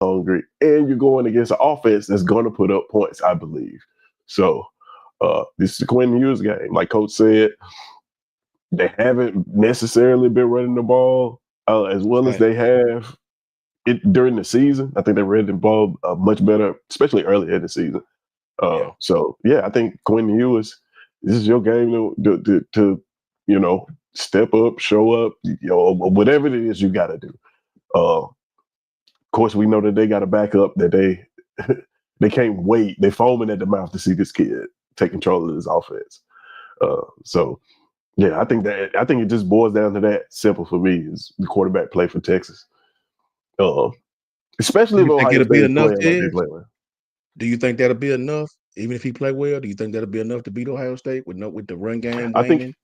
hungry, and you're going against an offense that's going to put up points, I believe. So this is the Quinn Ewers game. Like Coach said, they haven't necessarily been running the ball as well as they have during the season. I think they ran the ball much better, especially early in the season. So, I think Quinn Ewers, this is your game to step up, show up, whatever it is you got to do. Of course, we know that they got a backup that they can't wait. They're foaming at the mouth to see this kid take control of this offense. I think it just boils down to that. Simple for me is the quarterback play for Texas. Especially if Ohio State enough, like they play with. Do you think that'll be enough? Even if he play well, do you think that'll be enough to beat Ohio State with the run game? I think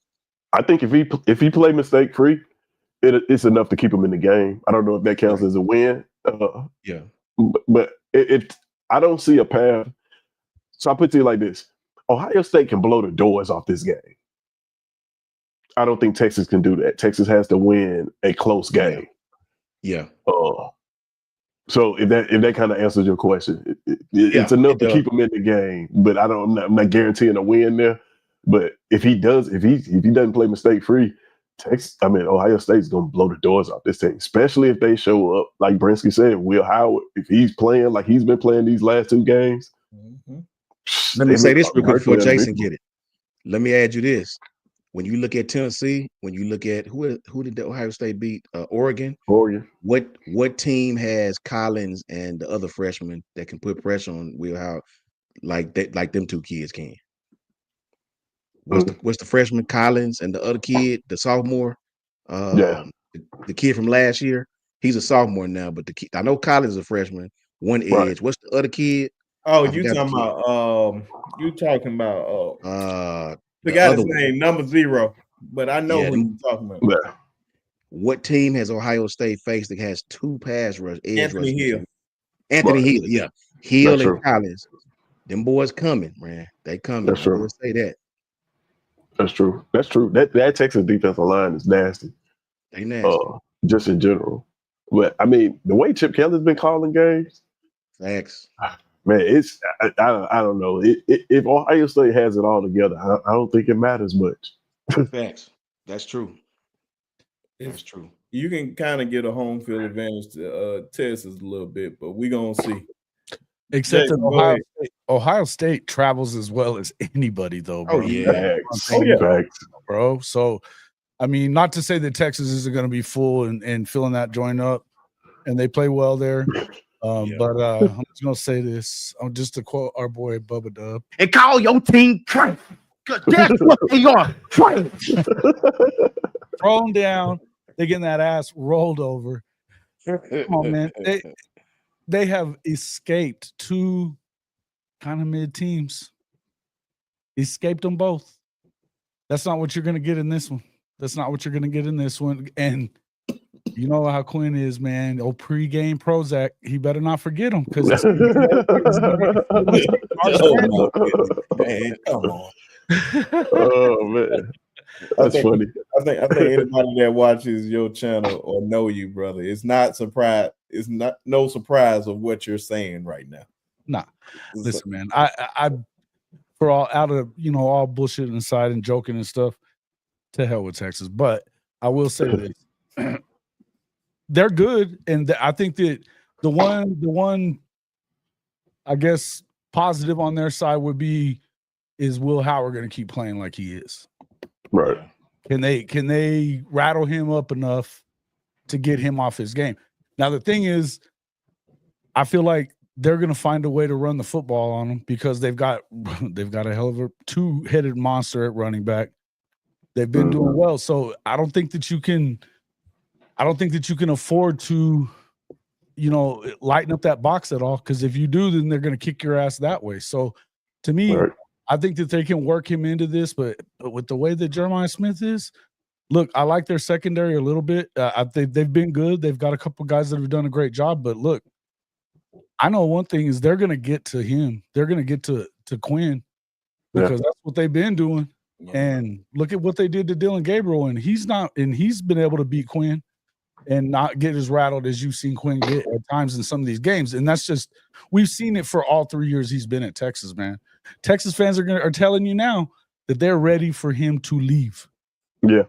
if he play mistake free, it's enough to keep him in the game. I don't know if that counts as a win. But I don't see a path. So I put it like this: Ohio State can blow the doors off this game. I don't think Texas can do that. Texas has to win a close game. So if that kind of answers your question, it's enough to keep him in the game. But I'm not guaranteeing a win there. But if he doesn't play mistake free, Ohio State's gonna blow the doors off this team, especially if they show up like Brinsky said. Will Howard, if he's playing like he's been playing these last two games. Let me say this real quick before Jason get it. Let me add you this. When you look at Tennessee, when you look at who did the Ohio State beat? Oregon. What team has Collins and the other freshman that can put pressure on Will Howard like them two kids can? What's the freshman Collins and the other kid, the sophomore? The kid from last year. He's a sophomore now, but I know Collins is a freshman. One edge. Right. What's the other kid? Oh, you talking about the guy's name, number 0, but I know who you're talking about. Yeah. What team has Ohio State faced that has 2 pass rush? Anthony Hill. Hill, yeah. Hill and Collins. Them boys coming, man. They coming. That's true. I will say that. That's true. That Texas defensive line is nasty. They nasty. Just in general. But, I mean, the way Chip Kelly's been calling games. Facts. Man, I don't know. If Ohio State has it all together, I don't think it matters much. Facts. That's true. That's true. You can kind of get a home field advantage to Texas a little bit, but we're going to see. Except that Ohio State travels as well as anybody, though, bro. Oh, yeah. Facts. Bro. So, I mean, not to say that Texas isn't going to be full and filling that joint up, and they play well there. But I'm just going to say this. Just to quote our boy Bubba Dub. And call your team trash. That's what they are. Trash. Throw them down. They're getting that ass rolled over. Come on, man. They have escaped 2 kind of mid teams. Escaped them both. That's not what you're going to get in this one. And you know how Quinn is, man. Old pregame Prozac. He better not forget him because man, come on. Oh man, that's funny. I think anybody that watches your channel or know you, brother, it's not surprise. It's not no surprise of what you're saying right now. Nah, listen, man. I for all out of all bullshit aside and joking and stuff. To hell with Texas, but I will say this: they're good, and I think that the one, I guess, positive on their side would be is Will Howard going to keep playing like he is? Right? Can they rattle him up enough to get him off his game? Now the thing is, I feel like they're going to find a way to run the football on him because they've got a hell of a 2-headed monster at running back. They've been doing well, so I don't think that you can afford to, lighten up that box at all. Because if you do, then they're going to kick your ass that way. So, to me, I think that they can work him into this. But with the way that Jeremiah Smith is, look, I like their secondary a little bit. They've been good. They've got a couple guys that have done a great job. But look, I know one thing is they're going to get to him. They're going to get to Quinn because that's what they've been doing. And look at what they did to Dylan Gabriel, and he's been able to beat Quinn. and not get as rattled as you've seen Quinn get at times in some of these games. And that's just, we've seen it for all 3 years he's been at Texas, man. Texas fans are telling you now that they're ready for him to leave. Yeah.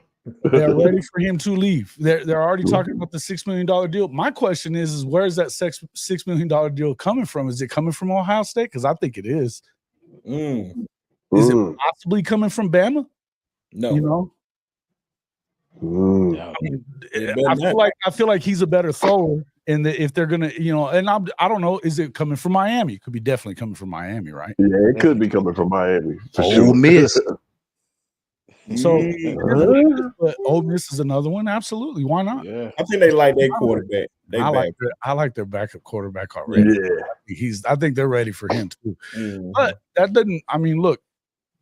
They're ready for him to leave. They're already talking about the $6 million deal. My question is where is that $6 million deal coming from? Is it coming from Ohio State? Because I think it is. Is it possibly coming from Bama? No. You know? I mean, I feel like he's a better thrower, and if they're gonna, you know, and I don't know, is it coming from Miami? It could be definitely coming from Miami, right? Yeah, it could be coming from Miami for Ole sure. Miss. So, but Ole Miss is another one. Absolutely, why not? Yeah, I think they like their quarterback. I like their backup quarterback already. Yeah, I think they're ready for him too. But that doesn't. I mean, look,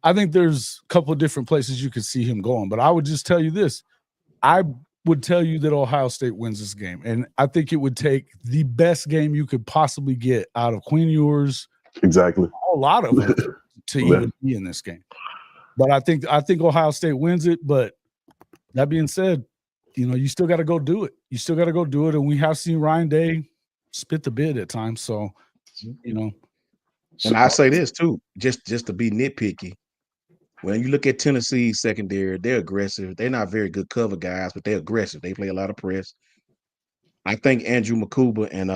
I think there's a couple of different places you could see him going. But I would just tell you this: I would tell you that Ohio State wins this game, and I think it would take the best game you could possibly get out of Quinn Ewers, exactly, a lot of them, to even be in this game. But I think Ohio State wins it. But that being said, you know, you still got to go do it. You still got to go do it. And we have seen Ryan Day spit the bid at times. So, you know. And I say this too, just to be nitpicky. When you look at Tennessee's secondary, they're aggressive. They're not very good cover guys, but they're aggressive. They play a lot of press. I think Andrew Makuba and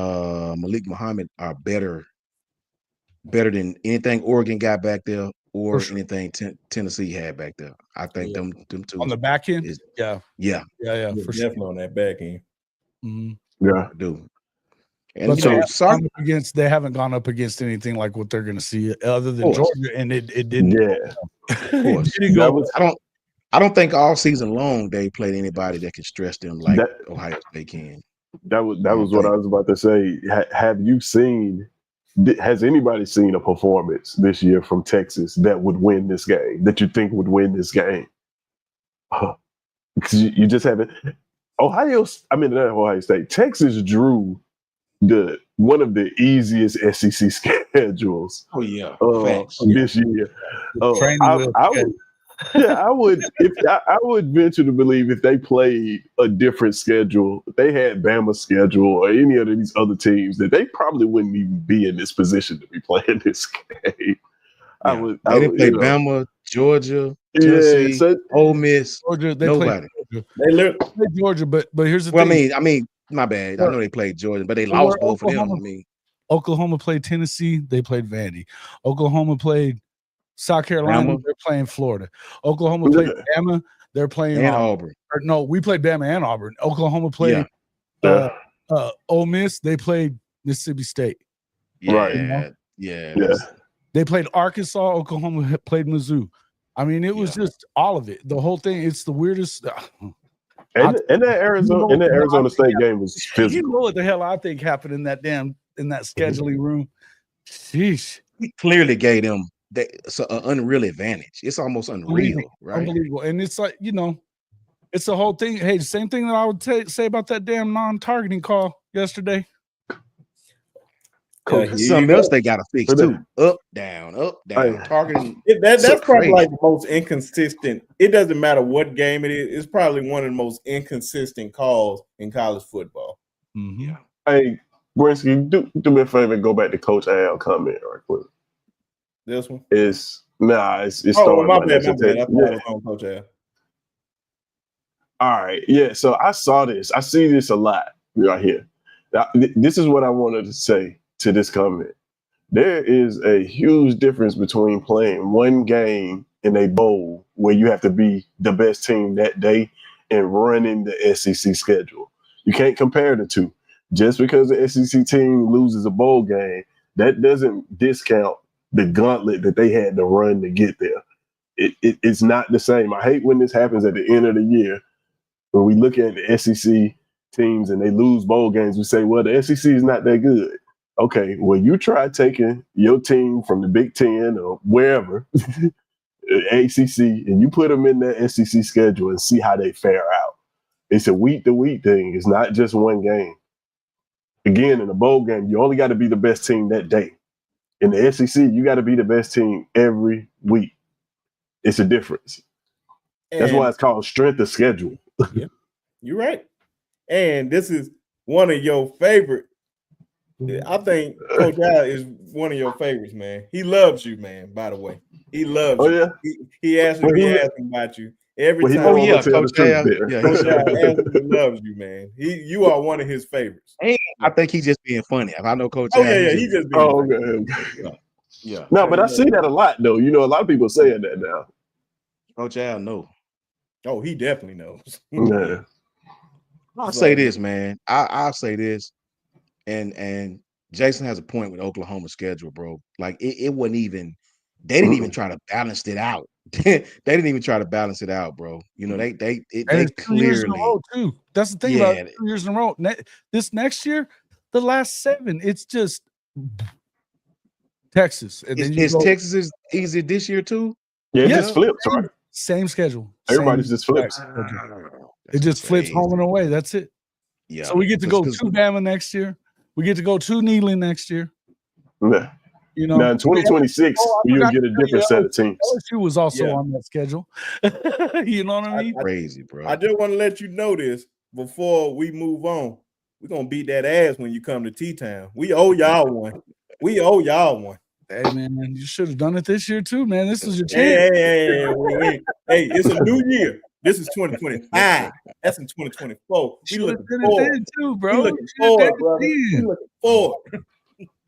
Malik Muhammad are better than anything Oregon got back there or anything Tennessee had back there. I think them two on the back end. Yeah, for definitely sure. On that back end. Yeah, I do. And but they haven't gone up against anything like what they're going to see other than Georgia, and it didn't. Yeah, of course. I don't think all season long they played anybody that can stress them like Ohio State can. That was what I was about to say. Have you seen? Has anybody seen a performance this year from Texas that would win this game? That you think would win this game? Because you just haven't. Not Ohio State. Texas drew one of the easiest SEC schedules. This year. I would venture to believe if they played a different schedule, if they had Bama's schedule or any of these other teams, that they probably wouldn't even be in this position to be playing this game. Yeah. They play Bama, Georgia, Tennessee, Ole Miss. Georgia, nobody. They played Georgia, but here's the thing. I mean, my bad. I know they played Georgia, but they lost both of them. Oklahoma played Tennessee. They played Vandy. Oklahoma played South Carolina. They're playing Florida. Oklahoma played Bama. They're playing Auburn. No, we played Bama and Auburn. Oklahoma played Ole Miss. They played Mississippi State. Yeah. They played Arkansas. Oklahoma played Mizzou. I mean, it was just all of it. The whole thing. It's the weirdest. And that Arizona State game was physical. You know what the hell I think happened in that scheduling room? Sheesh. We clearly gave them an unreal advantage. It's almost unreal, right? Unbelievable. And it's like, you know, it's the whole thing. Hey, same thing that I would say about that damn non-targeting call yesterday. Something else they got to fix too. Up, down, targeting. That's probably like the most inconsistent. It doesn't matter what game it is. It's probably one of the most inconsistent calls in college football. Mm-hmm. Yeah. Hey, Brinsky, do me a favor and go back to Coach Al comment right quick. This one? It's my bad. I thought it was on Coach Al. All right. Yeah, so I saw this. I see this a lot right here. Now, this is what I wanted to say to this comment. There is a huge difference between playing one game in a bowl where you have to be the best team that day and running the SEC schedule. You can't compare the two. Just because the SEC team loses a bowl game, that doesn't discount the gauntlet that they had to run to get there. It's not the same. I hate when this happens at the end of the year. When we look at the SEC teams and they lose bowl games, we say, well, the SEC is not that good. Okay, well, you try taking your team from the Big Ten or wherever, ACC, and you put them in the SEC schedule and see how they fare out. It's a week-to-week thing. It's not just one game. Again, in a bowl game, you only got to be the best team that day. In the SEC, you got to be the best team every week. It's a difference. That's why it's called strength of schedule. Yeah, you're right. And this is one of your favorite. I think Coach Al is one of your favorites, man. He loves you, man. By the way, he loves you. Yeah. He actually be asking about you every time. Oh yeah, Coach Al. Yeah, Coach Al absolutely loves you, man. You are one of his favorites. Hey, I think he's just being funny. If I know Coach Oh Al, yeah, he just being funny. Okay. Yeah. No, but I see that a lot though. You know, a lot of people saying that now. Coach Al, no. Oh, he definitely knows. Yeah. I'll say this, man. I'll say this, and Jason has a point with Oklahoma's schedule, bro. Like it wasn't even. They didn't even try to balance it out. They didn't even try to balance it out, bro. You know, they clearly 2 years in a row too. That's the thing about it, 2 years in a row. This next year, the last 7, it's just Texas. And then Texas is easy this year too? Yeah, it just flips, right? Same schedule. Everybody's just flips. It just flips home and away. That's it. Yeah. So we get to go to Bama next year. We get to go to Neyland next year. Yeah. You know, now in 2026, you'll get a different set of teams. LSU was also on that schedule. You know what I mean? Crazy, bro. I just want to let you know this before we move on. We're gonna beat that ass when you come to T-Town. We owe y'all one. We owe y'all one. Hey man, you should have done it this year too, man. This is your chance. Hey, it's a new year. This is 2025. That's in 2024. We looking forward too, bro. We looking forward, brother. We looking forward.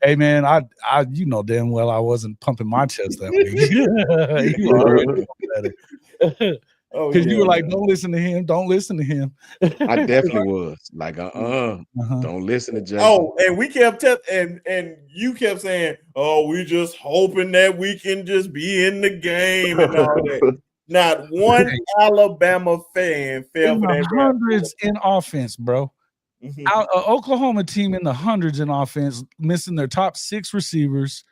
Hey man, I you know damn well I wasn't pumping my chest that week. Because you were like, don't listen to him, don't listen to him. I definitely was like, don't listen to Jason. Oh, and we kept and you kept saying, oh, we just hoping that we can just be in the game and all that. Not one Alabama fan fell for that. Hundreds in offense, bro. Oklahoma team in the hundreds in offense, missing their top 6 receivers.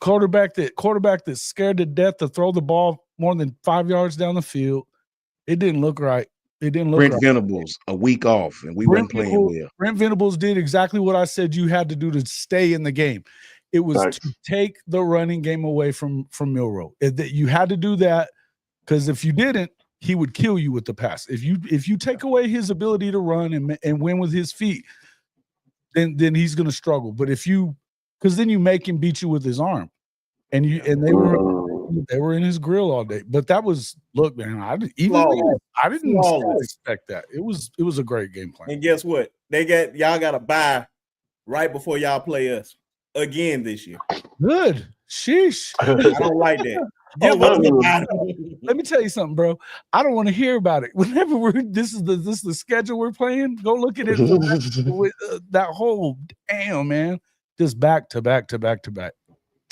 Quarterback that's scared to death to throw the ball more than 5 yards down the field. It didn't look right. It didn't look Brent right. Venables a week off, and we weren't playing well. Brent Venables did exactly what I said you had to do to stay in the game. It was to take the running game away from Milroe. You had to do that because if you didn't, he would kill you with the pass. If you take away his ability to run and win with his feet, then he's going to struggle. But because then you make him beat you with his arm, and they were in his grill all day. But that was man. I didn't expect that. It was a great game plan. And guess what? Y'all got to buy right before y'all play us again this year. Good. Sheesh. I don't like that. Let me tell you something, bro. I don't want to hear about it. Whenever this is the schedule we're playing, go look at it with that whole damn man, just back to back to back to back.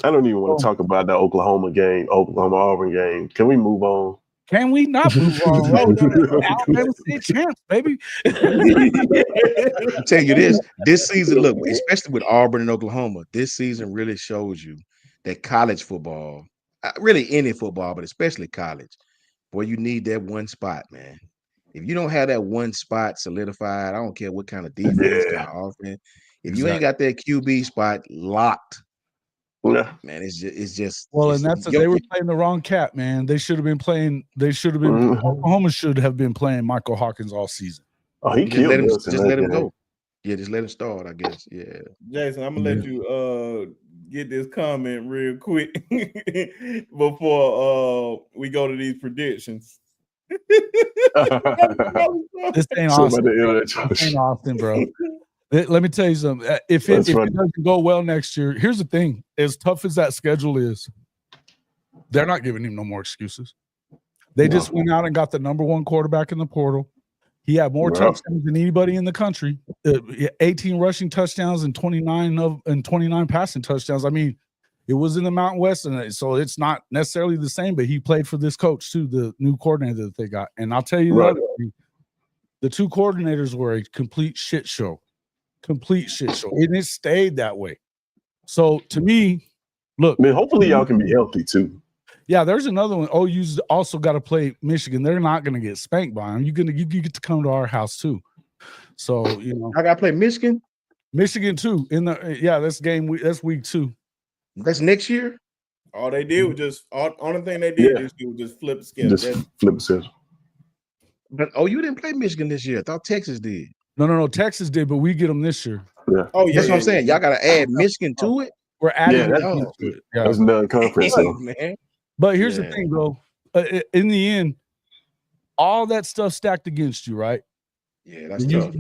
I don't even want to talk about that Oklahoma Auburn game. Can we move on? Can we not move on? Alabama State champs, baby. I'll tell you this season, look, especially with Auburn and Oklahoma, this season really shows you that college football, really any football, but especially college, boy, you need that one spot, man. If you don't have that one spot solidified, I don't care what kind of defense, kind of offense. If you ain't got that QB spot locked, man, it's just. Well, and they were playing the wrong cat, man. They should have been playing. Oklahoma should have been playing Michael Hawkins all season. Oh, he killed him. Just let him go. Yeah, just let him start, I guess. Yeah. Jason, I'm gonna let you get this comment real quick before we go to these predictions. This ain't Austin, bro. Let me tell you something. If it doesn't go well next year, here's the thing. As tough as that schedule is, they're not giving him no more excuses. They just went out and got the number 1 quarterback in the portal. He had more touchdowns than anybody in the country. 18 rushing touchdowns and 29 passing touchdowns. I mean, it was in the Mountain West, and so it's not necessarily the same, but he played for this coach too, the new coordinator that they got. And I'll tell you the 2 coordinators were a complete shit show. And it stayed that way. So to me, look, man, hopefully y'all can be healthy too. Yeah, there's another one. OU's also got to play Michigan. They're not going to get spanked by them. You get to come to our house too. So I got to play Michigan. Michigan too. That's week 2. That's next year. All they did was just only thing they did was just flip the schedule. Just flip the schedule. But you didn't play Michigan this year. I thought Texas did. No. Texas did, but we get them this year. Yeah. Oh yeah, That's what I'm saying. Y'all got to add Michigan to it. We're adding that's to it. Yeah. That's non-conference, so. man. But here's the thing, though. In the end, all that stuff stacked against you, right? Yeah, that's tough.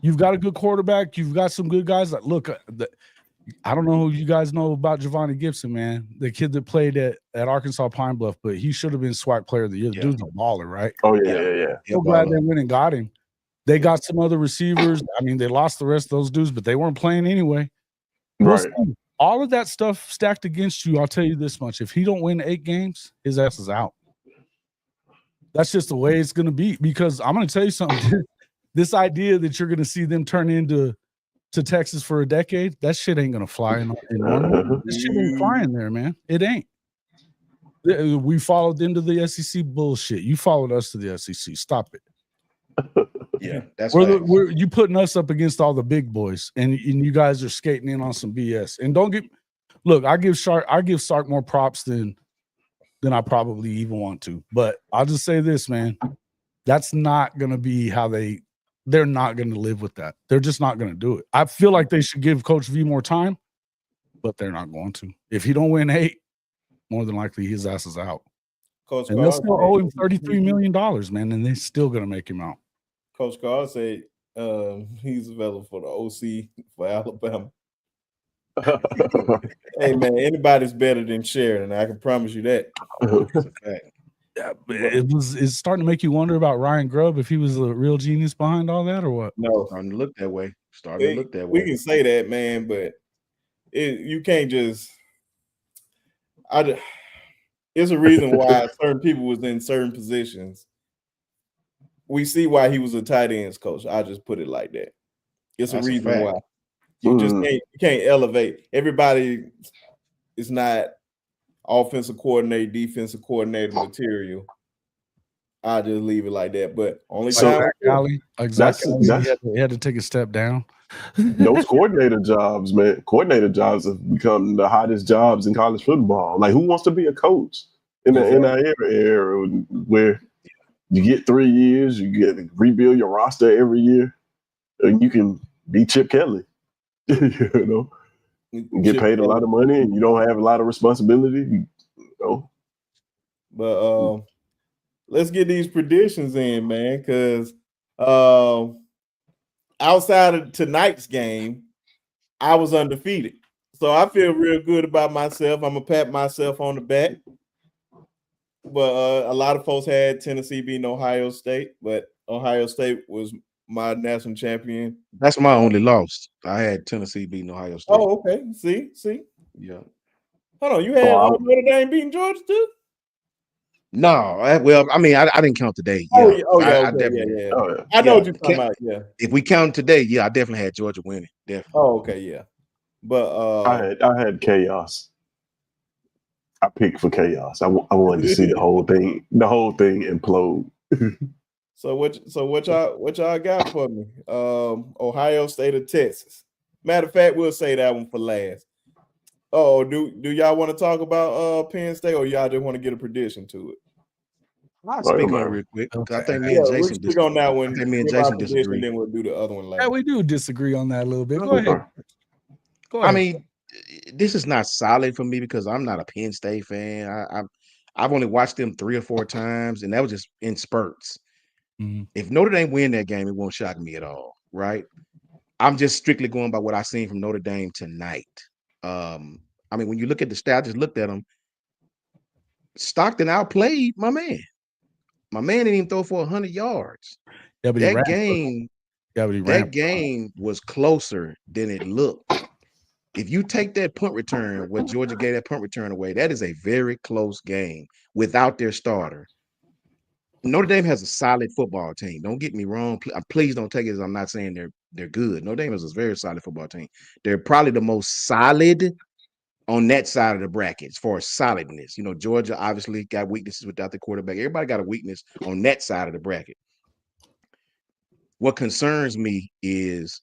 You've got a good quarterback. You've got some good guys. That look, I don't know who you guys know about Giovanni Gibson, man. The kid that played at Arkansas Pine Bluff, but he should have been SWAC Player of the Year. The dude's a baller, right? Oh yeah. So glad they went and got him. They got some other receivers. I mean, they lost the rest of those dudes, but they weren't playing anyway. Right. All of that stuff stacked against you. I'll tell you this much: if he don't win 8 games, his ass is out. That's just the way it's going to be. Because I'm going to tell you something. This idea that you're going to see them turn into Texas for a decade, that shit ain't going to fly in Norman. This shit ain't flying there, man. It ain't. We followed them to the SEC bullshit. You followed us to the SEC. Stop it. Yeah, that's you putting us up against all the big boys, and you guys are skating in on some BS. And I give Sark more props than I probably even want to. But I'll just say this, man. That's not going to be how they're not going to live with that. They're just not going to do it. I feel like they should give Coach V more time, but they're not going to. If he don't win 8, more than likely his ass is out. Coach and they'll still owe him $33 million, man, and they're still going to make him out. Coach Carr said he's available for the OC for Alabama. Hey, man, anybody's better than Sheridan. I can promise you that. Yeah, it's starting to make you wonder about Ryan Grubb, if he was a real genius behind all that or what. No, starting to look that way. We can say that, man, but you can't just. It's a reason why certain people was in certain positions. We see why he was a tight ends coach. I'll just put it like that. It's a reason why. You just can't elevate. Everybody is not offensive coordinator, defensive coordinator material. I'll just leave it like that. But only time he had to take a step down. Those coordinator jobs, man. Coordinator jobs have become the hottest jobs in college football. Like, who wants to be a coach in the era where you get 3 years, you get to rebuild your roster every year, and you can be Chip Kelly. You know, get paid a lot of money, and you don't have a lot of responsibility. But let's get these predictions in, man, because outside of tonight's game, I was undefeated. So I feel real good about myself. I'm going to pat myself on the back. But a lot of folks had Tennessee beating Ohio State, but Ohio State was my national champion. That's my only loss. I had Tennessee beating Ohio State. Oh, okay. See? Yeah. Hold on. You had Notre Dame beating Georgia too? No. I didn't count today. Yeah. I definitely. Yeah. I know what you're talking about. Yeah. If we count today, yeah, I definitely had Georgia winning. Definitely. Oh, okay. Yeah. But I had chaos. I picked for chaos. I wanted to see the whole thing implode. So what y'all got for me? Ohio State or Texas? Matter of fact, we'll say that one for last. Oh, do y'all want to talk about Penn State, or y'all just want to get a prediction to it? I'll speak on it real quick. I think me and Jason speak on that one. I think me and Jason disagree. Then we'll do the other one later. Yeah, we do disagree on that a little bit. Go ahead. I mean, this is not solid for me because I'm not a Penn State fan. I've only watched them 3 or 4 times, and that was just in spurts. Mm-hmm. If Notre Dame win that game, it won't shock me at all, right? I'm just strictly going by what I've seen from Notre Dame tonight. I mean, when you look at the stat, I just looked at them. Stockton outplayed my man. My man didn't even throw for 100 yards. Yeah, but that game was closer than it looked. If you take that punt return, what Georgia gave that punt return away, that is a very close game without their starter. Notre Dame has a solid football team. Don't get me wrong. Please don't take it as I'm not saying they're good. Notre Dame is a very solid football team. They're probably the most solid on that side of the bracket as far as solidness. You know, Georgia obviously got weaknesses without the quarterback. Everybody got a weakness on that side of the bracket. What concerns me is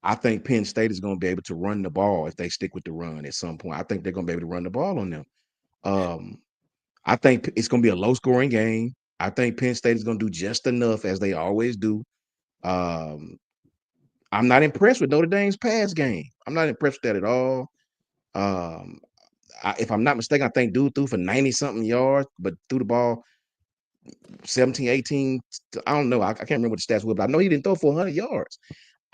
I think Penn State is going to be able to run the ball if they stick with the run at some point. I think they're going to be able to run the ball on them. I think it's going to be a low-scoring game. I think Penn State is going to do just enough, as they always do. I'm not impressed with Notre Dame's pass game. I'm not impressed with that at all. If I'm not mistaken, I think dude threw for 90-something yards, but threw the ball 17, 18. I don't know. I can't remember what the stats were, but I know he didn't throw for 100 yards.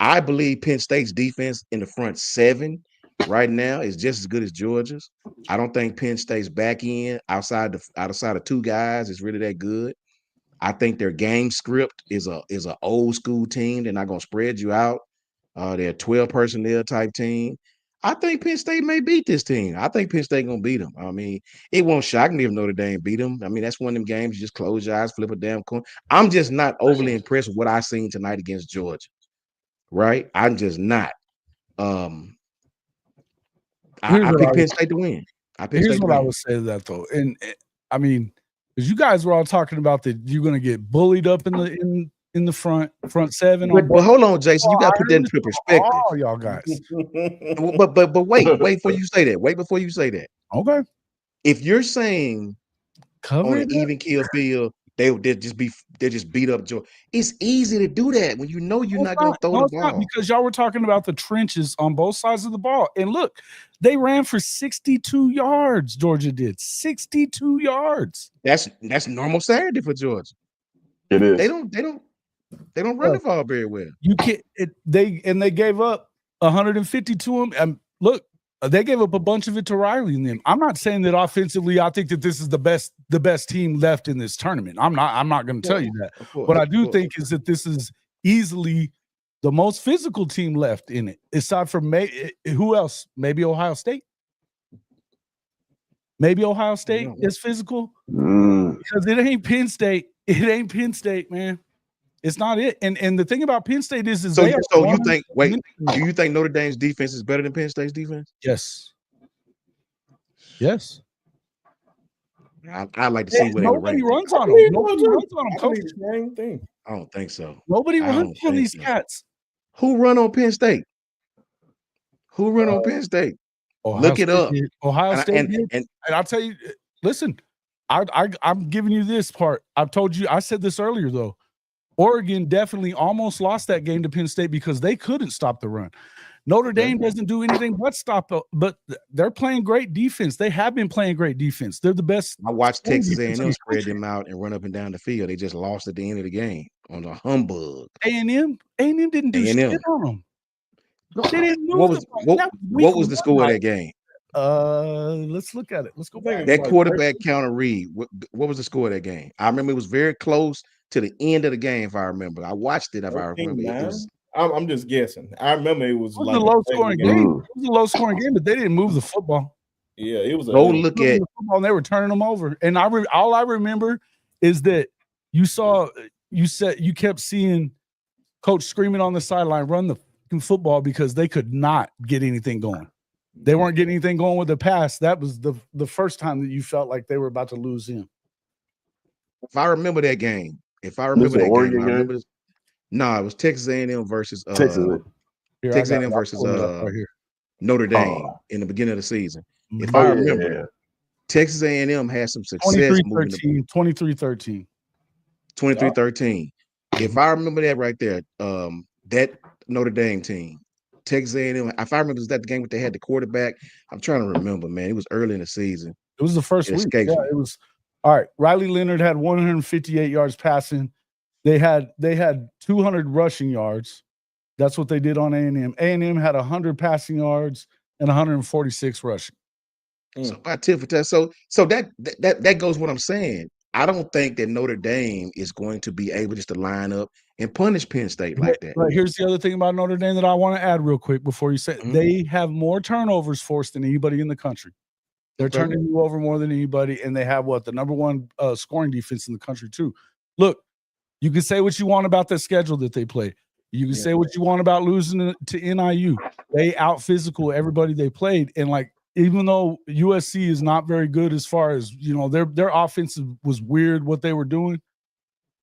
I believe Penn State's defense in the front seven right now is just as good as Georgia's. I don't think Penn State's back end outside of two guys is really that good. I think their game script is a old school team. They're not going to spread you out. They're a 12 personnel type team. I think Penn State may beat this team. I think Penn State gonna beat them. I mean, it won't shock me if Notre Dame beat them. I mean, that's one of them games you just close your eyes, flip a damn coin. I'm just not overly impressed with what I seen tonight against Georgia. Right? I'm just not. I picked Penn State to win. Here's what I would say to that though, and I mean, because you guys were all talking about that you're gonna get bullied up in the front seven. But hold on, Jason. You got to put that into perspective. Oh, y'all guys. but wait before you say that. Wait before you say that. Okay. If you're saying on an even kill field, they just beat up Georgia. It's easy to do that when you know you're not going to throw the ball. Because y'all were talking about the trenches on both sides of the ball. And look, they ran for 62 yards. Georgia did 62 yards. That's normal Saturday for Georgia. It is. They don't run the ball very well. You can't. They gave up 150 to them. And look, they gave up a bunch of it to Riley and them. I'm not saying that offensively. I think that this is the best team left in this tournament. I'm not going to tell you that. What I do think is that this is easily the most physical team left in it. Aside from who else? Maybe Ohio State. Maybe Ohio State is physical because it ain't Penn State. It ain't Penn State, man. It's not it. And the thing about Penn State is so you think do you think Notre Dame's defense is better than Penn State's defense? Yes. Yes. I'd like to see what nobody runs on them. Nobody runs on them. Same thing. I don't think so. Nobody runs on these cats. Who run on Penn State? Who run on Penn State? Look it up. Ohio State and I'll tell you, listen, I'm giving you this part. I've told you, I said this earlier though. Oregon definitely almost lost that game to Penn State because they couldn't stop the run. Notre Dame doesn't do anything but stop, but they're playing great defense. They have been playing great defense. They're the best. I watched Texas A&M spread them out and run up and down the field. They just lost at the end of the game on a humbug. A&M didn't do shit on them. They didn't move. What was the score of that game? Let's look at it. Let's go back. That quarterback counter read. What was the score of that game? I remember it was very close to the end of the game. If I remember, I watched it. If I remember, I'm just guessing. I remember it was like a low scoring game. It was a low scoring game, but they didn't move the football. Yeah, it was. Go look at the football and they were turning them over. And all I remember is that you kept seeing coach screaming on the sideline, "Run the football," because they could not get anything going. They weren't getting anything going with the pass. That was the first time that you felt like they were about to lose him. If I remember that game, it was Texas A&M versus Texas A&M versus Notre Dame in the beginning of the season. If I remember, Texas A&M had some success. 23-13. 23-13. If I remember that right there, that Notre Dame team, Texas A&M. If I remember, was that the game where they had the quarterback? I'm trying to remember, man. It was early in the season. It was the first week. Yeah, it was. All right. Riley Leonard had 158 yards passing. They had 200 rushing yards. That's what they did on A&M. A&M had 100 passing yards and 146 rushing. So by tip for test. So that goes what I'm saying. I don't think that Notre Dame is going to be able just to line up and punish Penn State like that. But here's the other thing about Notre Dame that I want to add real quick before you say they have more turnovers forced than anybody in the country. They're turning you over more than anybody, and they have the number one scoring defense in the country too. Look, you can say what you want about the schedule that they play. You can say what you want about losing to NIU. They out physical everybody they played, and even though USC is not very good as far as their offense was weird what they were doing,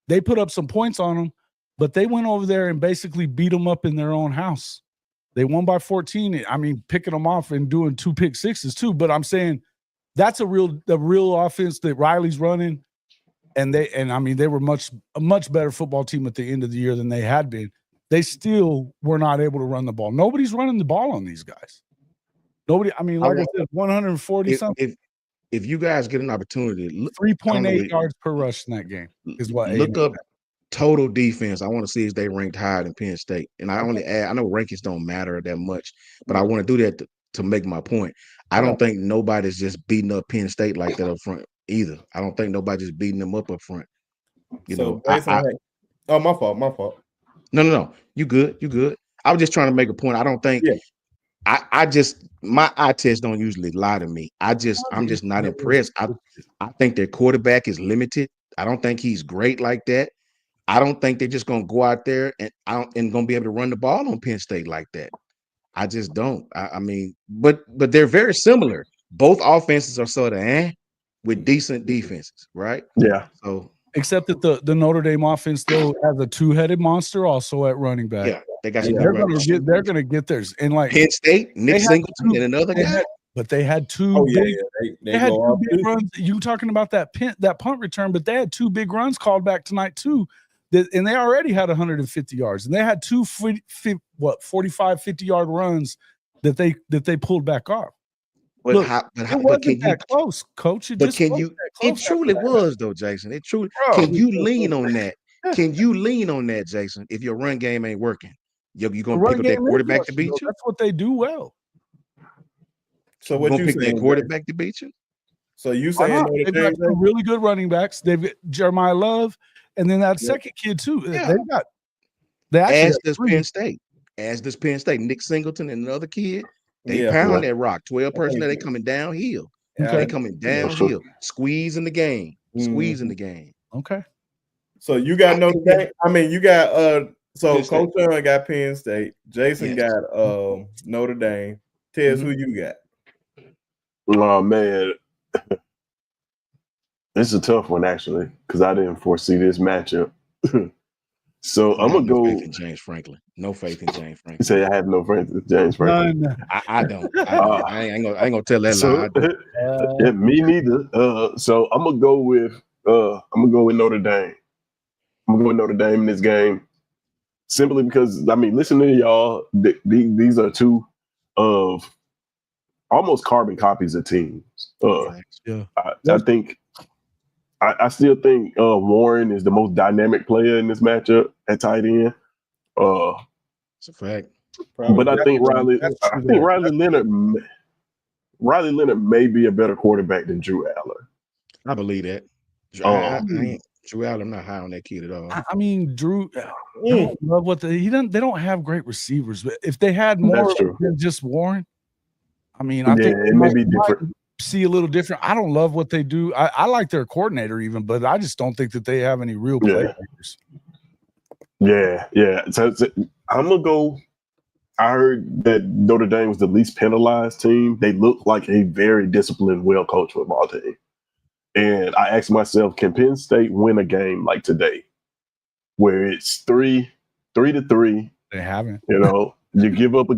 they put up some points on them, but they went over there and basically beat them up in their own house. They won by 14. I mean, picking them off and doing 2 pick sixes too. But I'm saying that's a real offense that Riley's running, and they were a much better football team at the end of the year than they had been. they still were not able to run the ball. Nobody's running the ball on these guys. Nobody. I mean, like I said, 140 something. If you guys get an opportunity, 3.8 yards per rush in that game is what. Look up total defense. I want to see if they ranked higher than Penn State. And I only add, I know rankings don't matter that much, but I want to do that to make my point. I don't think nobody's just beating up Penn State like that up front either. I don't think nobody's just beating them up front. You know, my fault. No. You good. I was just trying to make a point. I don't think I just my eye test don't usually lie to me. I'm just not impressed. I think their quarterback is limited. I don't think he's great like that. I don't think they're just gonna go out there and gonna be able to run the ball on Penn State like that. I just don't. I mean, but they're very similar. Both offenses are sort of with decent defenses, right? Yeah. So except that the Notre Dame offense though has a two-headed monster also at running back. Yeah, they got. They're gonna get theirs. And like Penn State, Nick Singleton, and another guy. But they had two. They had two big runs. You talking about that punt return? But they had two big runs called back tonight too. And they already had 150 yards, and they had 45, 50-yard runs that they pulled back off. But Look, it wasn't that close, Coach. It truly was, though, Jason. It truly. Can you lean on that? Can you lean on that, Jason? If your run game ain't working, you're gonna pick up that quarterback to beat you. That's what they do well. So what you pick that quarterback to beat you? So you saying they've got some really good running backs? They've got Jeremiah Love, and then that second kid too. Yeah. As does Penn State. As does Penn State. Nick Singleton and another kid. They pound that rock. 12 personnel. They coming downhill. They coming downhill. Squeezing the game. Squeezing the game. Okay. So you got Notre Dame. I mean, you got so Coach Shawn got Penn State. Jason got Notre Dame. Tez, who you got? Oh man. This is a tough one actually, because I didn't foresee this matchup. So I'm gonna go faith in James Franklin. No faith in James Franklin. You say I have no faith in James Franklin. None. I don't. I ain't gonna tell that lie. Yeah, me neither. So I'm gonna go with Notre Dame. I'm gonna go with Notre Dame in this game, simply because I mean, listening to y'all, these are two of almost carbon copies of teams. I think. I still think Warren is the most dynamic player in this matchup at tight end. It's a fact. But I think Riley Leonard may be a better quarterback than Drew Aller. I believe that. Drew Aller, I'm not high on that kid at all. I mean, Drew, I don't love what they don't have great receivers, but if they had more than just Warren, I mean, I think it may be different. See a little different. I don't love what they do. I like their coordinator even, but I just don't think that they have any real playmakers. Yeah. So I'm gonna go. I heard that Notre Dame was the least penalized team. They look like a very disciplined, well-coached football team. And I asked myself, can Penn State win a game like today, where it's 3-3? They haven't. You give up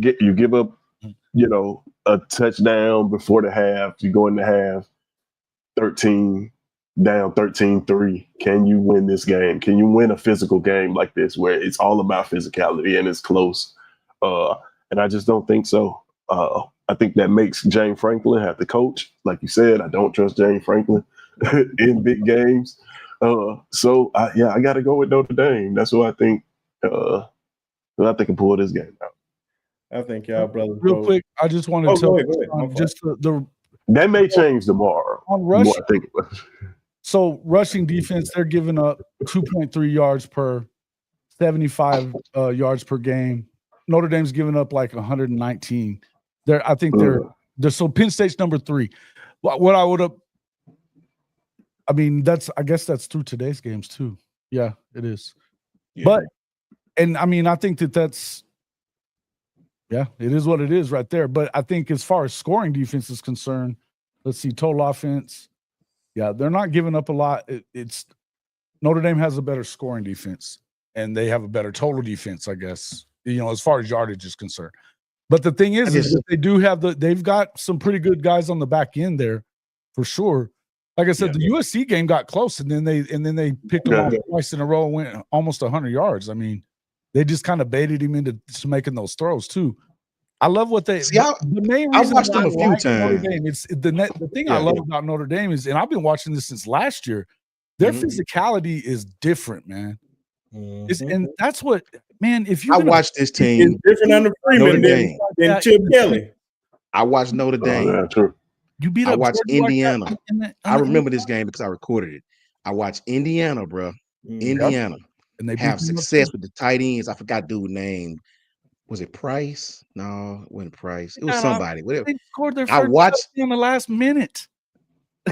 a touchdown before the half. You go in the half 13-3. Can you win this game? Can you win a physical game like this where it's all about physicality and it's close? And I just don't think so. I think that makes James Franklin have to coach. Like you said, I don't trust James Franklin in big games. So I got to go with Notre Dame. That's what I think. I can pull this game out. I think y'all brothers. Real quick, I just want to tell you that may change tomorrow. On rushing, so rushing defense, they're giving up 2.3 yards per 75 yards per game. Notre Dame's giving up like 119. I think they're so Penn State's number 3. What I would have, I mean, I guess that's through today's games too. Yeah, it is. Yeah. But I mean, I think that's. Yeah, it is what it is right there. But I think as far as scoring defense is concerned, let's see, total offense. Yeah, they're not giving up a lot. It's Notre Dame has a better scoring defense, and they have a better total defense, I guess, as far as yardage is concerned. But the thing is that they do have they've got some pretty good guys on the back end there for sure. Like I said, the USC game got close, and then they picked them off twice in a row and went almost 100 yards. I mean, They just kind of baited him into making those throws too. I love what they. See, the main reason I watched them a few times. Notre Dame, it's the thing I love about Notre Dame is, and I've been watching this since last year. Their physicality is different, man. And that's what, man. If you watched this team, it's different under Freeman than Chip Kelly. I watched Notre Dame. Oh, yeah, true. You beat I up watched Georgia Indiana. Like I remember this game because I recorded it. I watched Indiana, bro. Indiana. And they have success with the tight ends. I forgot dude's name. Was it Price? No, it wasn't Price. It was somebody. Whatever. They scored their I watched in the last minute.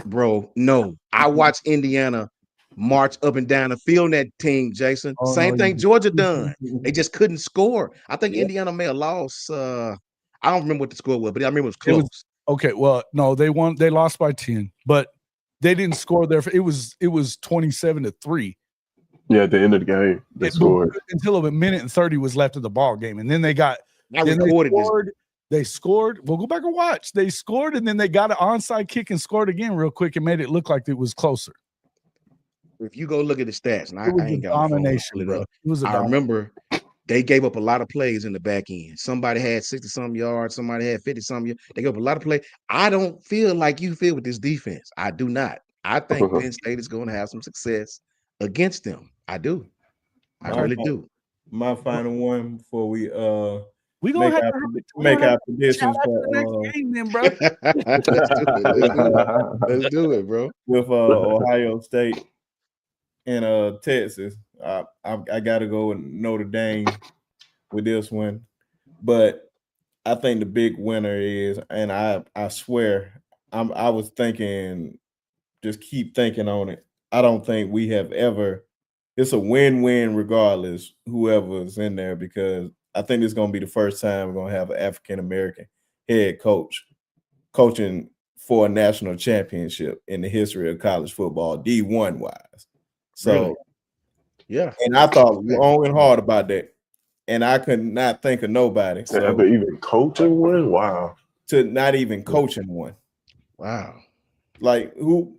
Bro, no. I watched Indiana march up and down the field in that team, Jason. Same thing Georgia done. They just couldn't score. I think Indiana may have lost. I don't remember what the score was, but I remember it was close. Okay, well, no, they won. They lost by 10, but they didn't score there. It was 27-3. Yeah, at the end of the game, they scored until a minute and 30 was left of the ball game, and then they got. They scored. We'll go back and watch. They scored, and then they got an onside kick and scored again real quick and made it look like it was closer. If you go look at the stats, and I ain't got domination, bro. I remember they gave up a lot of plays in the back end. Somebody had 60-some yards. Somebody had 50-some yards. They gave up a lot of plays. I don't feel like you feel with this defense. I do not. I think Penn State is going to have some success against them. I do. I really do. My final one before we gonna have to make our predictions for the next game, then, bro. Let's do it, bro. With Ohio State and Texas. I got to go with Notre Dame with this one, but I think the big winner is, and I swear, I was thinking, just keep thinking on it. I don't think we have ever. It's a win-win regardless, whoever's in there, because I think it's going to be the first time we're going to have an African-American head coach coaching for a national championship in the history of college football, D1 wise. So, really? Yeah. And I thought long and hard about that, and I could not think of nobody. To ever even coaching one? Wow. To not even coaching one. Wow. Like who?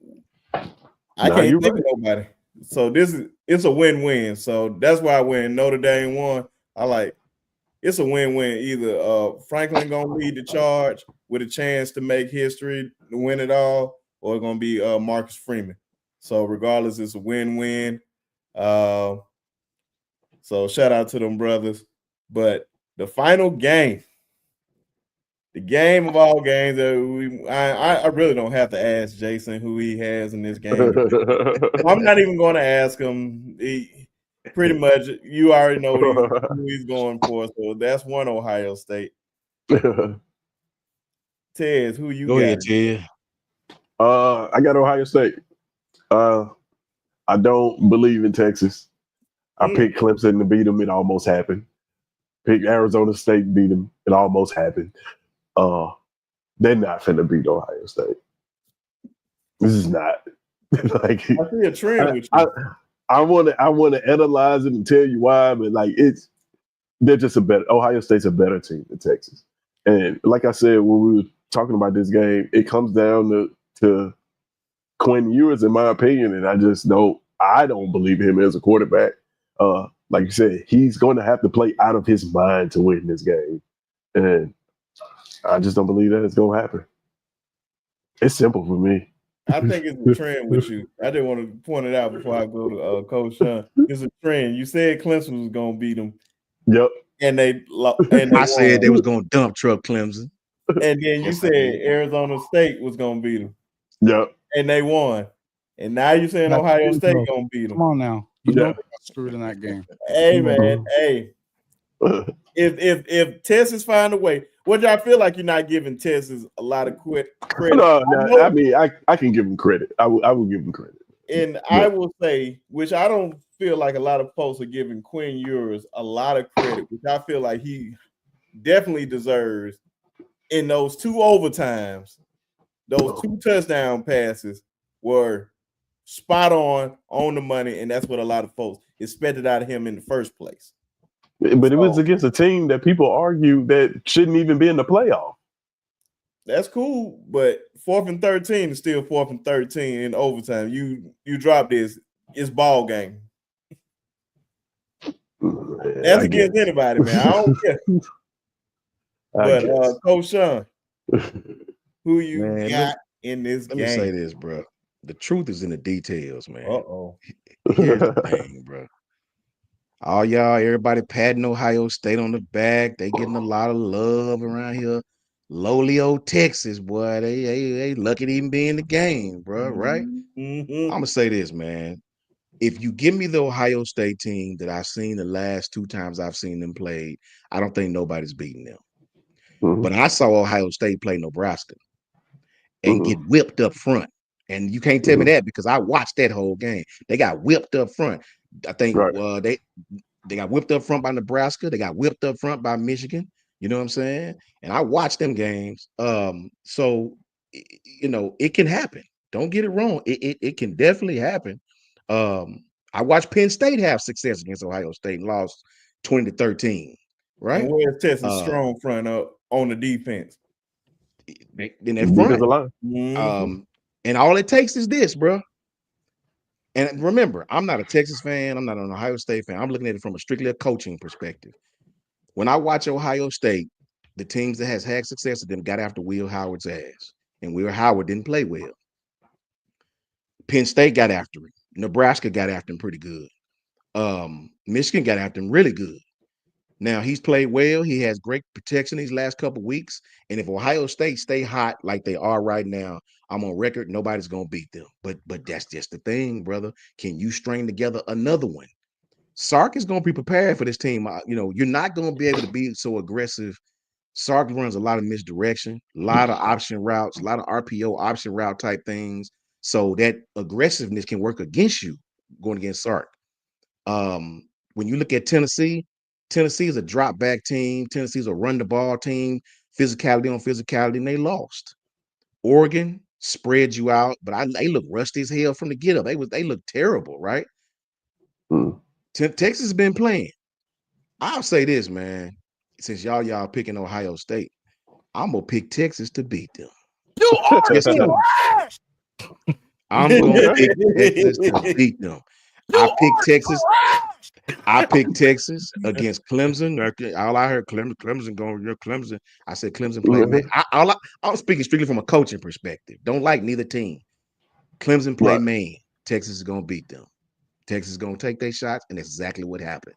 I can't think of nobody. So it's a win-win. So that's why when Notre Dame won, it's a win-win. Either Franklin gonna lead the charge with a chance to make history to win it all, or it's gonna be Marcus Freeman. So regardless, it's a win-win. So shout out to them brothers. But the final game, the game of all games, I really don't have to ask Jason who he has in this game. I'm not even going to ask him. Pretty much, you already know who he's going for. So that's one Ohio State. Tez, who you got? Go ahead, Ted. I got Ohio State. I don't believe in Texas. I picked Clemson to beat them. It almost happened. Picked Arizona State, beat them. It almost happened. They're not finna beat Ohio State. This is not. I see a trend with you. I want to analyze it and tell you why, but they're just Ohio State's a better team than Texas. And like I said, when we were talking about this game, it comes down to Quinn Ewers, in my opinion, and I don't believe him as a quarterback. Like you said, he's going to have to play out of his mind to win this game. And I just don't believe that it's going to happen. It's simple for me. I think it's a trend with you. I didn't want to point it out before I go to Coach Shawn. It's a trend. You said Clemson was going to beat them. Yep. And I said they was going to dump truck Clemson. And then you said Arizona State was going to beat them. Yep. And they won. And now you're saying Ohio State going to beat them. Come on now. You know they got screwed in that game. Hey, man. Hey. If Texas find a way, what y'all feel like you're not giving Texas a lot of credit? No, I mean, I can give them credit. I will give them credit. And I will say, which I don't feel like a lot of folks are giving Quinn Ewers a lot of credit, which I feel like he definitely deserves. In those two overtimes, those two touchdown passes were spot on the money, and that's what a lot of folks expected out of him in the first place. But it was against a team that people argue that shouldn't even be in the playoff. That's cool, but 4th and 13 is still 4th and 13 in overtime. You drop this, it's ball game. That's against anybody, man. I don't care. But Coach Shawn, who you got in this game? Let me say this, bro. The truth is in the details, man. Here's the thing, bro. All y'all, everybody patting Ohio State on the back. They getting a lot of love around here. Lowly old Texas, boy. They lucky to even be in the game, bro. Right? I'm gonna say this, man. If you give me the Ohio State team that I've seen the last 2 times I've seen them play, I don't think nobody's beating them. But I saw Ohio State play Nebraska and get whipped up front. And you can't tell me that because I watched that whole game. They got whipped up front. I think they got whipped up front by Nebraska. They got whipped up front by Michigan. You know what I'm saying? And I watched them games. So you know, it can happen. Don't get it wrong. It can definitely happen. I watched Penn State have success against Ohio State and lost 20-13. Right? And where's Texas strong front up on the defense? In that front. And all it takes is this, bro. And remember, I'm not a Texas fan. I'm not an Ohio State fan. I'm looking at it from strictly a coaching perspective. When I watch Ohio State, the teams that has had success with them got after Will Howard's ass. And Will Howard didn't play well. Penn State got after him. Nebraska got after him pretty good. Michigan got after him really good. Now, he's played well. He has great protection these last couple of weeks. And if Ohio State stay hot like they are right now, I'm on record, nobody's going to beat them. But that's just the thing, brother. Can you string together another one? Sark is going to be prepared for this team. You know, you're not going to be able to be so aggressive. Sark runs a lot of misdirection, a lot of option routes, a lot of RPO option route type things. So that aggressiveness can work against you going against Sark. When you look at Tennessee is a drop back team. Tennessee's a run the ball team, physicality on physicality, and they lost. Oregon spread you out, but they look rusty as hell from the get up. They look terrible, right? Texas has been playing. I'll say this, man. Since y'all picking Ohio State, I'm gonna pick Texas to beat them. You are trash. I'm gonna pick Texas to beat them. I picked Texas against Clemson. All I heard Clemson going, you're Clemson. I said Clemson play man. I'm speaking strictly from a coaching perspective. Don't like neither team. Clemson play man. Texas is gonna beat them. Texas is gonna take their shots, and that's exactly what happened.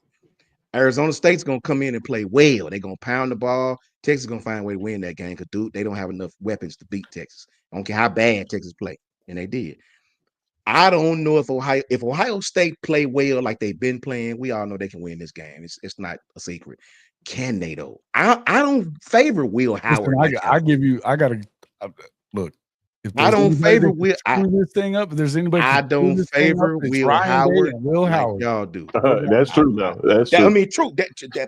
Arizona State's gonna come in and play well. They're gonna pound the ball. Texas is gonna find a way to win that game because they don't have enough weapons to beat Texas. I don't care how bad Texas play, and they did. I don't know if Ohio State play well like they've been playing, we all know they can win this game. It's not a secret. Can they though? I don't favor Will Howard. Listen, I gotta look. If I don't favor Will. Screw this thing up. If there's anybody, I don't favor Will Howard. Will Howard, y'all do. That's true. Now that's true. I mean, true.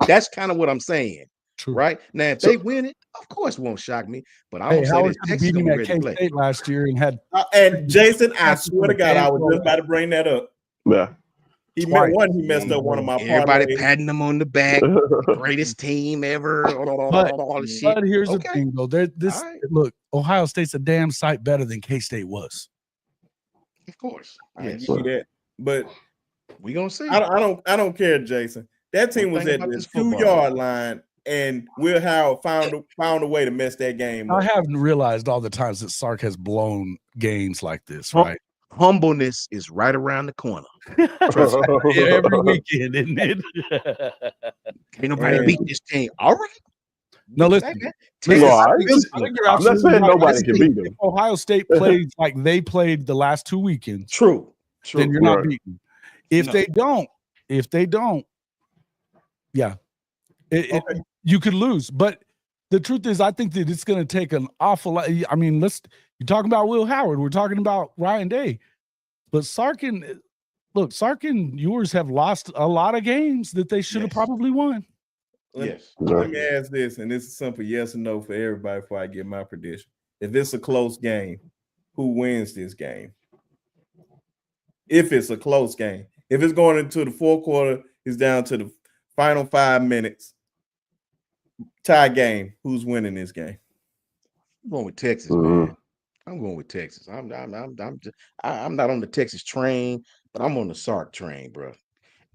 That's kind of what I'm saying. True. Right now, if they win it, of course, it won't shock me. But I'm gonna say Howard this: Texas beat him gonna at be ready to play. K-State last year and had. And Jason, I swear to God, I was just about to bring that up. Yeah. He messed up one of my everybody parlays. patting them on the back. Greatest team ever. But here's the thing, though. Look, Ohio State's a damn sight better than K-State was. Of course, I give you that. But we gonna see. I don't care, Jason. That team was at the 2-yard line, and Will Howard found a way to mess that game up. I haven't realized all the times that Sark has blown games like this, right? Humbleness is right around the corner. Trust me, every weekend, isn't it? Ain't nobody beat this team. All right. No, listen. I'm not saying nobody can beat them. If Ohio State plays like they played the last 2 weekends. True. Then you're not beaten. If they don't, yeah, you could lose. But the truth is, I think that it's going to take an awful lot. I mean, you're talking about Will Howard. We're talking about Ryan Day. But Sark and yours have lost a lot of games that they should have probably won. Let me ask this, and this is simple yes or no for everybody before I get my prediction. If it's a close game, who wins this game? If it's a close game. If it's going into the fourth quarter, it's down to the final 5 minutes. Tie game. Who's winning this game? I'm going with Texas, man. I'm going with Texas. I'm not on the Texas train, but I'm on the Sark train, bro.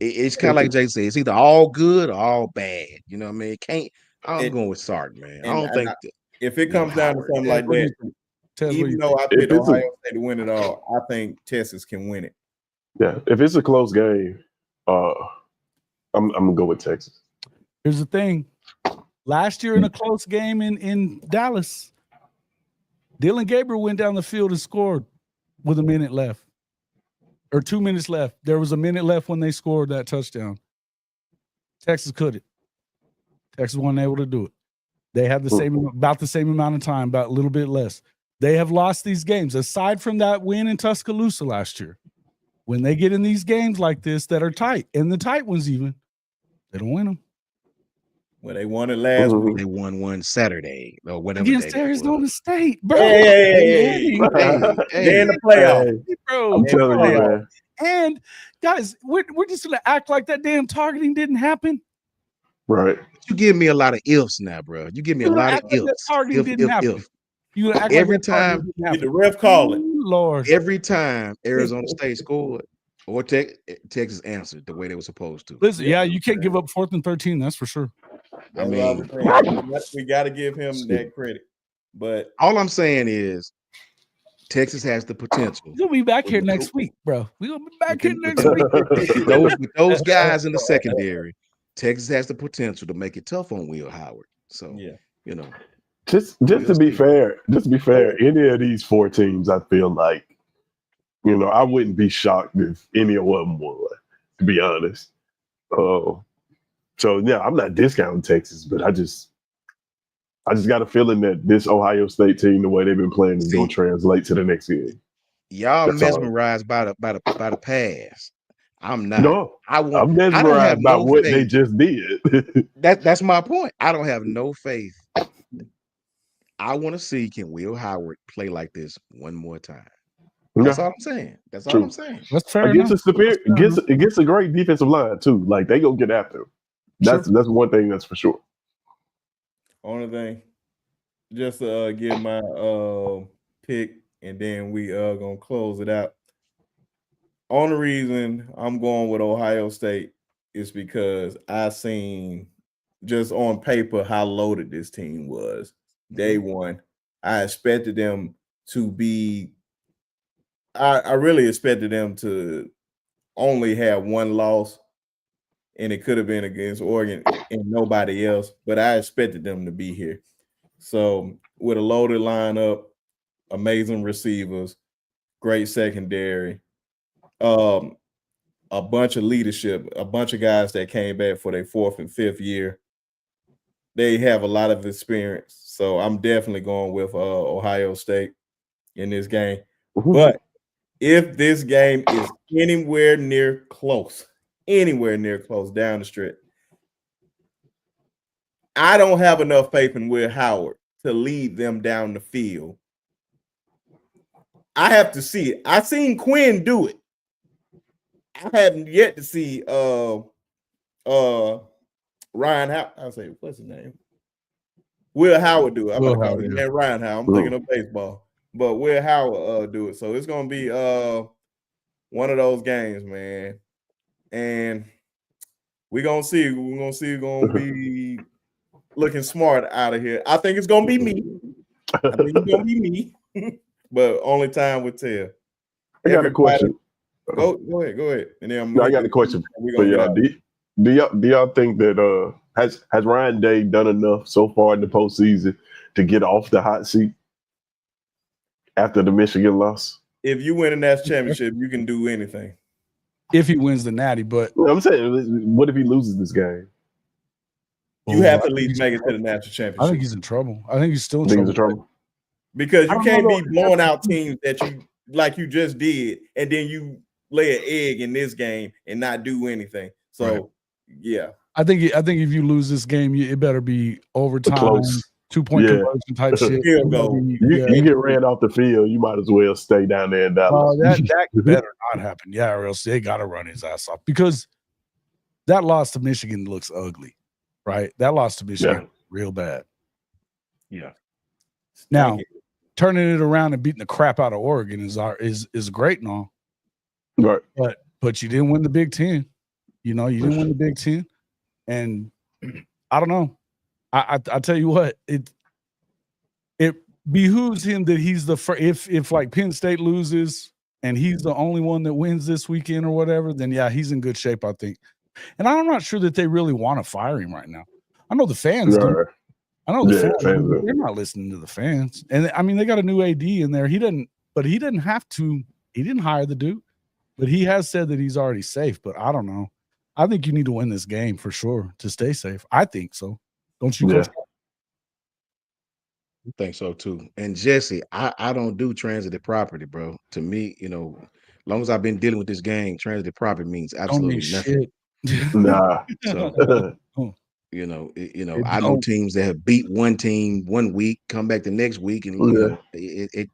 It's kind of like Jay said. It's either all good or all bad. You know what I mean? It can't. I'm going with Sark, man. I don't think if it comes down to something like that, even though I picked Ohio State to win it all, I think Texas can win it. Yeah, if it's a close game, I'm gonna go with Texas. Here's the thing. Last year in a close game in Dallas, Dylan Gabriel went down the field and scored with a minute left. Or 2 minutes left. There was a minute left when they scored that touchdown. Texas couldn't. Texas wasn't able to do it. They had about the same amount of time, about a little bit less. They have lost these games. Aside from that win in Tuscaloosa last year, when they get in these games like this that are tight, and the tight ones even, they don't win them. Well, they won it last week. They won one Saturday or whatever. Against Arizona State, bro. Hey, in the playoff. Bro. I'm telling you, man. And guys, we're just gonna act like that damn targeting didn't happen. Right. You give me a lot of ifs now, bro. You give me a lot of ifs. That targeting didn't happen. You act every like time the ref call it. Lord. Every time Arizona State scored or Texas answered the way they were supposed to. Listen, yeah, you can't give up 4th and 13. That's for sure. I mean, we got to give him that credit. But all I'm saying is Texas has the potential. We'll be back here next week, bro. We're gonna be back here next week. With those guys in the secondary, Texas has the potential to make it tough on Will Howard. So you know. Just to be fair, any of these 4 teams, I feel like, I wouldn't be shocked if any of them won, to be honest. So yeah, I'm not discounting Texas, but I just got a feeling that this Ohio State team, the way they've been playing, is going to translate to the next game. Y'all mesmerized by the pass. I'm not. No, I'm mesmerized by what they just did. That's my point. I don't have no faith. I want to see, can Will Howard play like this one more time? That's all I'm saying. That's all I'm saying. That's fair against enough. Against a great defensive line too. Like, they go get after him. That's one thing that's for sure. Only thing, just to give my pick, and then we gonna close it out. Only reason I'm going with Ohio State is because I seen just on paper how loaded this team was. Day one, I expected them to be. I really expected them to only have one loss, and it could have been against Oregon and nobody else. But I expected them to be here. So with a loaded lineup, amazing receivers, great secondary, a bunch of leadership, a bunch of guys that came back for their 4th and 5th year. They have a lot of experience. So I'm definitely going with Ohio State in this game. But if this game is anywhere near close down the stretch, I don't have enough faith in Will Howard to lead them down the field. I have to see it. I've seen Quinn do it. I haven't yet to see Ryan Howard. I'll say, what's his name? Will Howard do it. I'm going to call him Ryan Howard. I'm thinking of baseball. But Will Howard do it. So it's going to be one of those games, man. And we're going to see. We're going to see who's going to be looking smart out of here. I think it's going to be me. But only time will tell. I got a question. Go ahead. And then I got a question for y'all. Do y'all think that has Ryan Day done enough so far in the postseason to get off the hot seat after the Michigan loss? If you win a national championship, you can do anything. If he wins the Natty, but I'm saying, what if he loses this game? You have to at least make it to the national championship. I think he's in trouble. I think he's still in trouble. Because you can't be blowing out teams that you like you just did, and then you lay an egg in this game and not do anything. So yeah. I think if you lose this game, it better be overtime, close 2-point conversion type shit. You get ran off the field, you might as well stay down there in Dallas. That better not happen. Yeah, or else they got to run his ass off, because that loss to Michigan looks ugly, right? That loss to Michigan real bad. Yeah. Now, turning it around and beating the crap out of Oregon is great and all. Right. But you didn't win the Big Ten. You know, you didn't win the Big Ten, and I don't know. I tell you what, it behooves him that he's the first. If like Penn State loses and he's the only one that wins this weekend or whatever, then yeah, he's in good shape, I think. And I'm not sure that they really want to fire him right now. I know the fans do. I know the fans do, but they're not listening to the fans. And I mean, they got a new AD in there. He didn't have to. He didn't hire the dude, but he has said that he's already safe. But I don't know. I think you need to win this game for sure to stay safe. I think so. Don't you? Yeah. I think so too. And Jesse, I don't do transitive property, bro. To me, you know, as long as I've been dealing with this game, transitive property means absolutely nothing. Nah. So, you know, I know teams that have beat one team one week, come back the next week, and you know,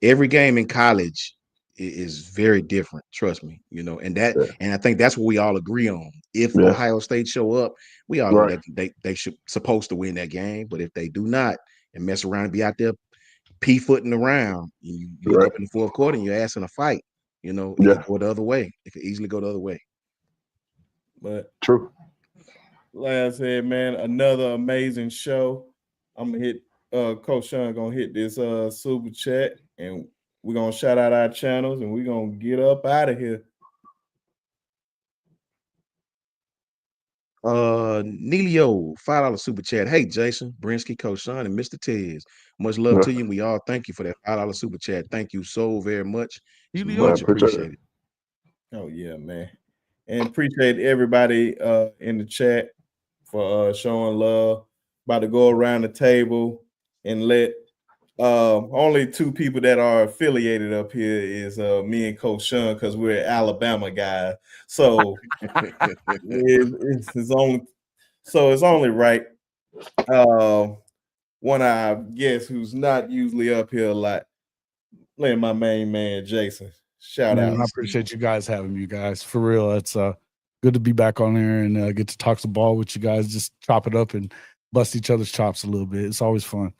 every game in college is very different. Trust me, you know, and I think that's what we all agree on. If Ohio State show up, we all know that they should supposed to win that game. But if they do not and mess around and be out there pea-footing around, you get up in the fourth quarter and you're asking a fight. You know, it could go the other way. It could easily go the other way. But true. Like I said, man, another amazing show. I'm gonna hit Coach Shawn gonna hit this super chat, and we're gonna shout out our channels, and we're gonna get up out of here. Neilio, $5 super chat. Hey, Jason, Brinsky, Coach Shawn, and Mr. Tez. Much love to you. And we all thank you for that $5 super chat. Thank you so very much. It's much appreciated. Oh yeah, man. And appreciate everybody in the chat for showing love. About to go around the table and let only two people that are affiliated up here is me and Coach Shawn, because we're Alabama guys. So it's only right. One of our guests who's not usually up here a lot, letting my main man Jason. Shout out. I appreciate you guys having me, guys. For real, it's good to be back on there and get to talk some ball with you guys. Just chop it up and bust each other's chops a little bit. It's always fun.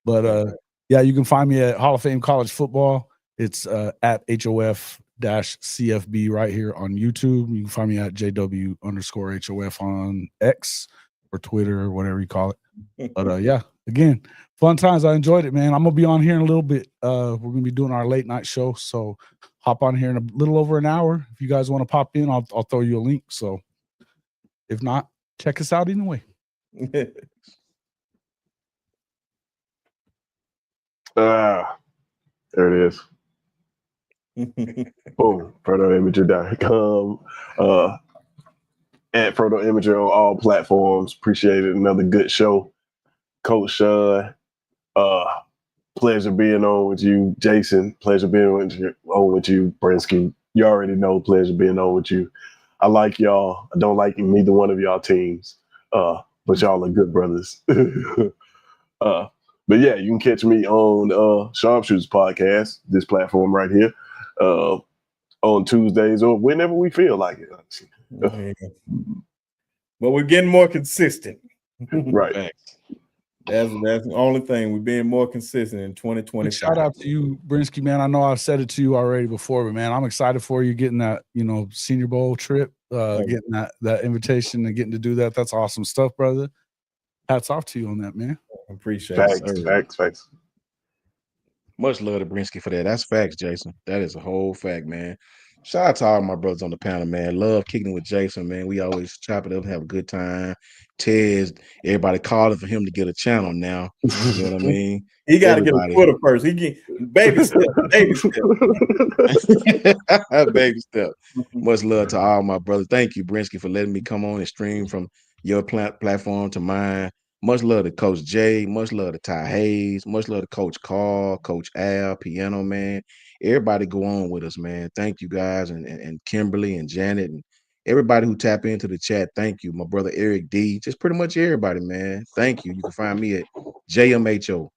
But yeah, you can find me at Hall of Fame College Football. It's at HOF-CFB right here on YouTube. You can find me at JW_HOF on X or Twitter or whatever you call it. But yeah, again, fun times. I enjoyed it, man. I'm gonna be on here in a little bit. We're gonna be doing our late night show, so hop on here in a little over an hour. If you guys want to pop in, I'll throw you a link. So if not, check us out anyway. There it is. Boom. ProtoImager.com. At Proto Imager on all platforms. Appreciate it. Another good show. Coach Shawn, pleasure being on with you. Jason, pleasure being on with you. Brinsky, you already know, pleasure being on with you. I like y'all. I don't like neither one of y'all teams, but y'all are good brothers. But yeah, you can catch me on Sharpshooters Podcast, this platform right here, on Tuesdays or whenever we feel like it. But we're getting more consistent. Right. That's the only thing. We're being more consistent in 2020. Shout out to you, Brinsky, man. I know I've said it to you already before, but man, I'm excited for you getting that, Senior Bowl trip, getting that invitation and getting to do that. That's awesome stuff, brother. Hats off to you on that, man. Appreciate it. Facts. Much love to Brinsky for that. That's facts, Jason. That is a whole fact, man. Shout out to all my brothers on the panel, man. Love kicking with Jason, man. We always chop it up and have a good time. Tez, everybody calling for him to get a channel now. You know what I mean? He got to get a Twitter first. He get baby step. Baby step. Much love to all my brothers. Thank you, Brinsky, for letting me come on and stream from your platform to mine. Much love to Coach Jay. Much love to Ty Hayes. Much love to Coach Carl, Coach Al, Piano Man. Everybody go on with us, man. Thank you guys, and Kimberly and Janet and everybody who tap into the chat. Thank you. My brother Eric D. Just pretty much everybody, man. Thank you. You can find me at JMHO.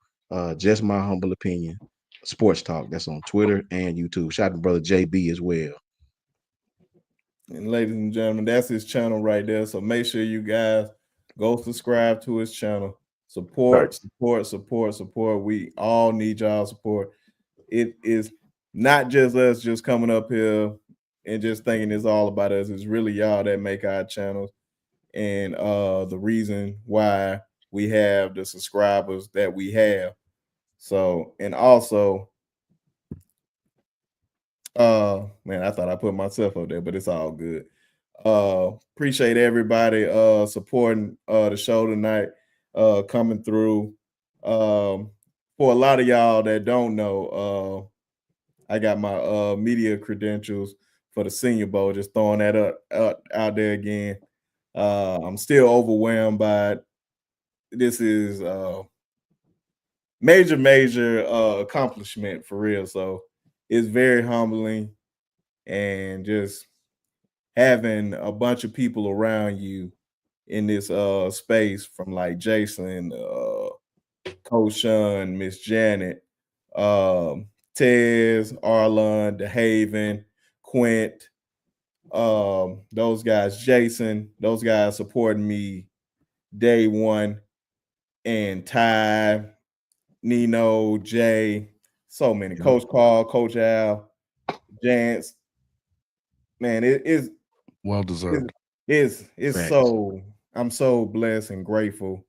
Just my humble opinion. Sports Talk. That's on Twitter and YouTube. Shout out to brother JB as well. And ladies and gentlemen, that's his channel right there. So make sure you guys go subscribe to his channel. Support. We all need y'all support. It is not just us just coming up here and just thinking it's all about us. It's really y'all that make our channels and the reason why we have the subscribers that we have. So, and also, man, I thought I put myself up there, but it's all good. Appreciate everybody supporting the show tonight, coming through. For a lot of y'all that don't know, I got my media credentials for the Senior Bowl, just throwing that out there again. I'm still overwhelmed by it. This is major accomplishment for real. So it's very humbling, and just having a bunch of people around you in this space, from like Jason, Coach Shawn, Miss Janet, Tez, Arlon, DeHaven, Quint, those guys, Jason, those guys supporting me day one, and Ty, Nino, Jay, so many. Coach Carl, Coach Al, Jance. Man, it is well deserved. It's so, I'm so blessed and grateful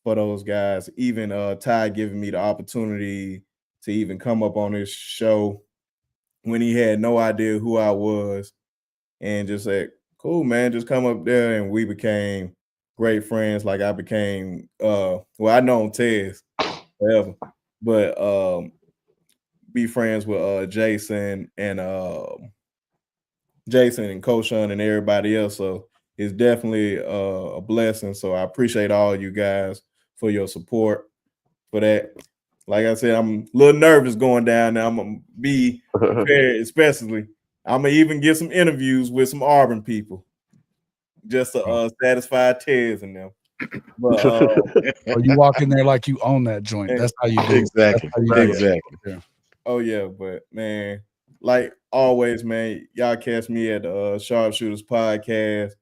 for those guys. Even Ty giving me the opportunity to even come up on this show when he had no idea who I was, and just said, cool, man, just come up there. And we became great friends. Like I became I known Tez forever, but be friends with Jason and Coach Shawn and everybody else. So it's definitely a blessing. So I appreciate all you guys for your support for that. Like I said, I'm a little nervous going down there. I'm gonna be prepared, especially. I'm gonna even get some interviews with some Auburn people just to satisfy Tez and them. But you walk in there like you own that joint. That's how you do exactly. Exactly. Yeah. Oh yeah, but man, like always, man, y'all catch me at the Sharpshooters Podcast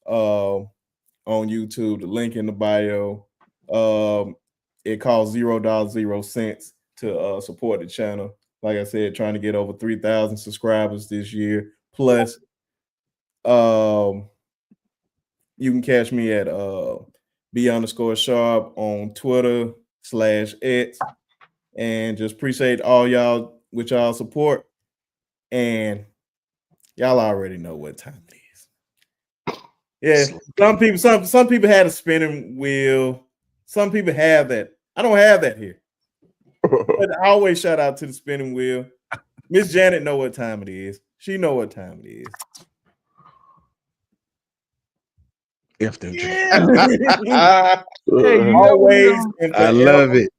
on YouTube. The link in the bio. It costs $0.00 to support the channel. Like I said, trying to get over 3,000 subscribers this year. Plus, you can catch me at B_Sharpe on Twitter /X. And just appreciate all y'all with y'all support. And y'all already know what time it is. Yeah, some people had a spinning wheel. Some people have that. I don't have that here. But I always shout out to the spinning wheel. Miss Janet know what time it is. She know what time it is. F them. Always and forever. I love it.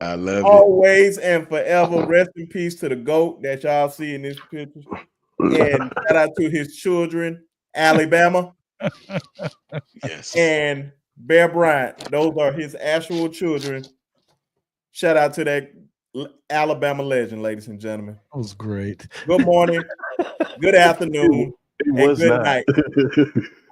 I love always and forever. Rest in peace to the GOAT that y'all see in this picture. And shout out to his children, Alabama. Yes. And Bear Bryant. Those are his actual children. Shout out to that Alabama legend, ladies and gentlemen. That was great. Good morning, good afternoon, and good night.